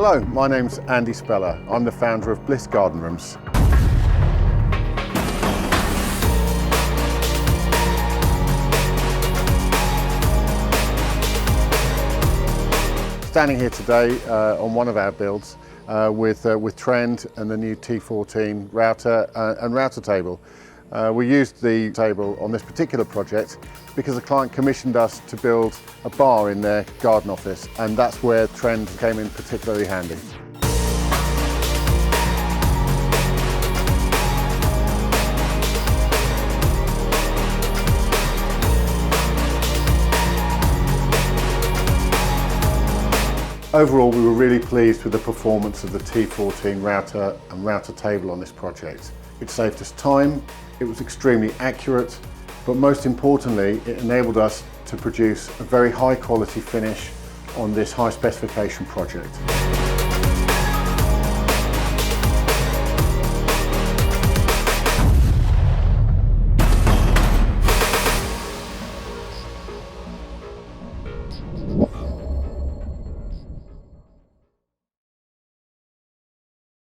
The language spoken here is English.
Hello, my name's Andy Speller. I'm the founder of Blyss Garden Rooms. Standing here today on one of our builds with Trend and the new T14 router and router table. We used the table on this particular project because the client commissioned us to build a bar in their garden office, and that's where Trend came in particularly handy. Overall, we were really pleased with the performance of the T14 router and router table on this project. It saved us time, it was extremely accurate, but most importantly, it enabled us to produce a very high quality finish on this high specification project.